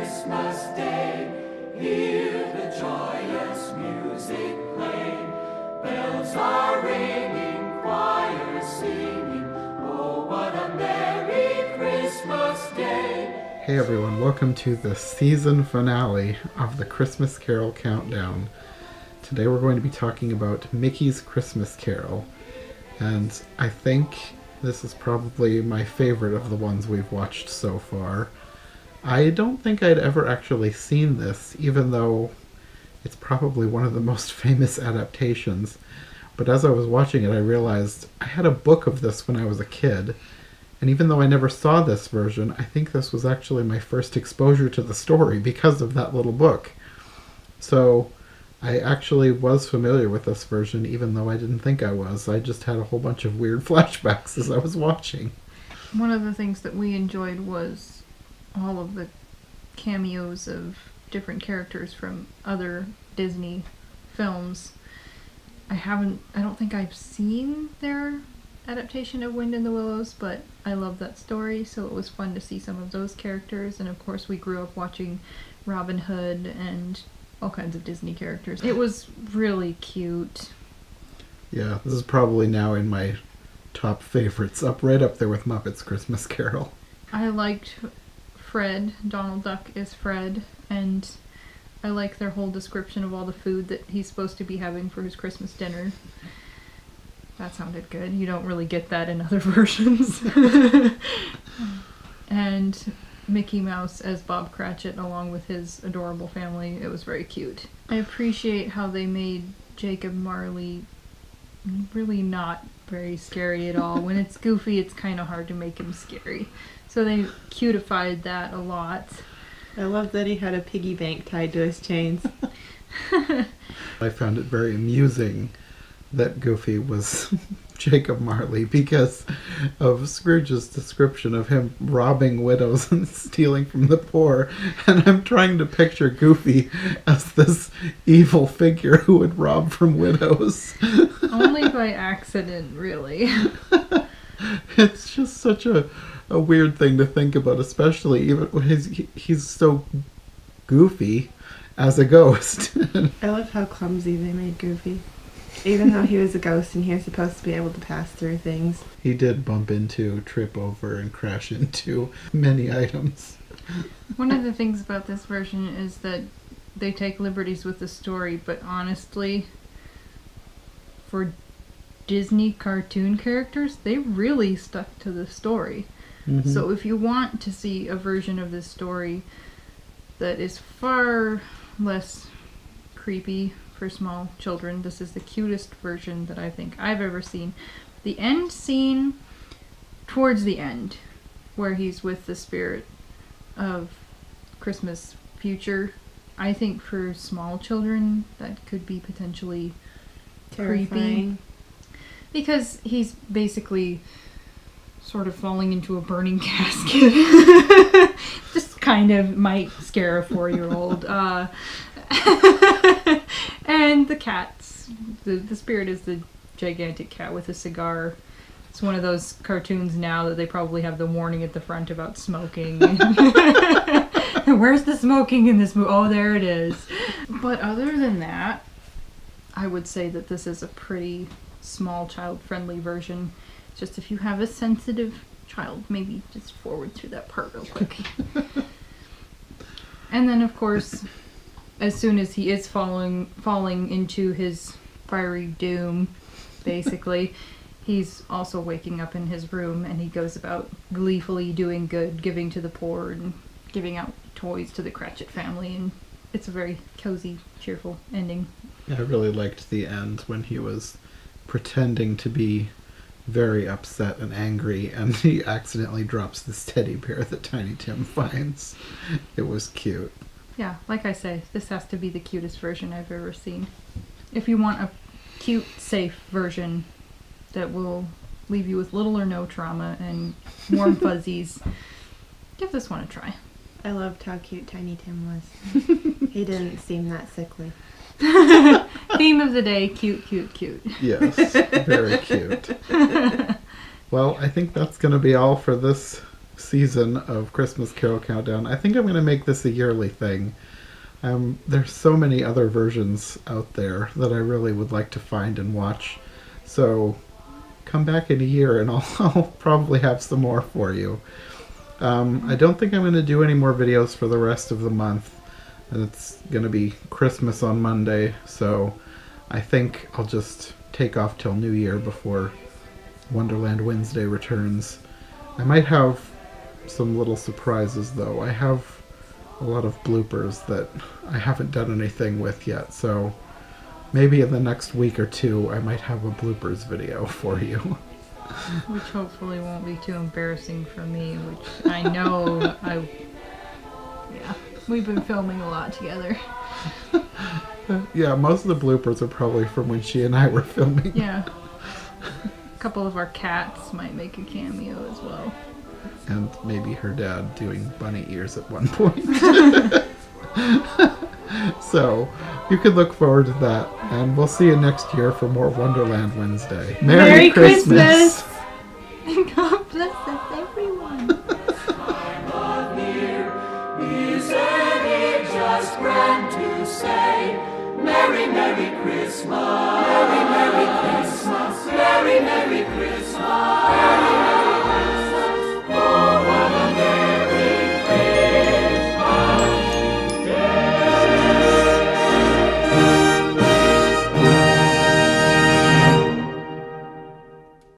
Christmas Day. Hear the joyous music play. Bells are ringing, choirs singing. Oh, what a merry Christmas Day. Hey everyone, welcome to the season finale of the Christmas Carol Countdown. Today we're going to be talking about Mickey's Christmas Carol, and I think this is probably my favorite of the ones we've watched so far. I don't think I'd ever actually seen this, even though it's probably one of the most famous adaptations. But as I was watching it, I realized I had a book of this when I was a kid. And even though I never saw this version, I think this was actually my first exposure to the story because of that little book. So I actually was familiar with this version, even though I didn't think I was. I just had a whole bunch of weird flashbacks as I was watching. One of the things that we enjoyed was all of the cameos of different characters from other Disney films. I don't think I've seen their adaptation of Wind in the Willows, but I love that story, so it was fun to see some of those characters. And of course we grew up watching Robin Hood and all kinds of Disney characters. It was really cute. Yeah, this is probably now in my top favorites, right up there with Muppets Christmas Carol. I liked Fred. Donald Duck is Fred, and I like their whole description of all the food that he's supposed to be having for his Christmas dinner. That sounded good. You don't really get that in other versions. And Mickey Mouse as Bob Cratchit along with his adorable family. It was very cute. I appreciate how they made Jacob Marley really not very scary at all. When it's Goofy, it's kind of hard to make him scary. So they cutified that a lot. I love that he had a piggy bank tied to his chains. I found it very amusing that Goofy was Jacob Marley because of Scrooge's description of him robbing widows and stealing from the poor. And I'm trying to picture Goofy as this evil figure who would rob from widows. Only by accident, really. It's just such a weird thing to think about, especially even when he's so goofy as a ghost. I love how clumsy they made Goofy. Even though he was a ghost and he was supposed to be able to pass through things. He did bump into, trip over, and crash into many items. One of the things about this version is that they take liberties with the story, but honestly, for Disney cartoon characters, they really stuck to the story. Mm-hmm. So if you want to see a version of this story that is far less creepy for small children, this is the cutest version that I think I've ever seen. The end scene, towards the end, where he's with the spirit of Christmas future, I think for small children that could be potentially terrifying. Creepy. Because he's basically sort of falling into a burning casket. Just kind of might scare a 4-year-old. And the cats. The spirit is the gigantic cat with a cigar. It's one of those cartoons now that they probably have the warning at the front about smoking. Where's the smoking in this movie? Oh, there it is. But other than that, I would say that this is a pretty small child-friendly version. Just if you have a sensitive child, maybe just forward through that part real quick. And then, of course, as soon as he is falling into his fiery doom, basically, he's also waking up in his room, and he goes about gleefully doing good, giving to the poor, and giving out toys to the Cratchit family, and it's a very cozy, cheerful ending. I really liked the end when he was pretending to be very upset and angry, and he accidentally drops this teddy bear that Tiny Tim finds. It was cute. Yeah, like I say, this has to be the cutest version I've ever seen. If you want a cute, safe version that will leave you with little or no trauma and warm fuzzies, give this one a try. I loved how cute Tiny Tim was. He didn't seem that sickly. Theme of the day, cute, cute, cute. Yes, very cute. Well, I think that's going to be all for this season of Christmas Carol Countdown. I think I'm going to make this a yearly thing. There's so many other versions out there that I really would like to find and watch. So come back in a year and I'll probably have some more for you. I don't think I'm going to do any more videos for the rest of the month. And it's going to be Christmas on Monday, so I think I'll just take off till New Year before Wonderland Wednesday returns. I might have some little surprises though. I have a lot of bloopers that I haven't done anything with yet, so maybe in the next week or two I might have a bloopers video for you. Which hopefully won't be too embarrassing for me, which I know yeah, we've been filming a lot together. Yeah, most of the bloopers are probably from when she and I were filming. Yeah. A couple of our cats might make a cameo as well. And maybe her dad doing bunny ears at one point. So, you can look forward to that. And we'll see you next year for more Wonderland Wednesday. Merry Christmas! God bless us, everyone. Time of year, isn't it just grand to say, Merry, Merry Christmas, Merry, Merry Christmas, Merry, Merry Christmas.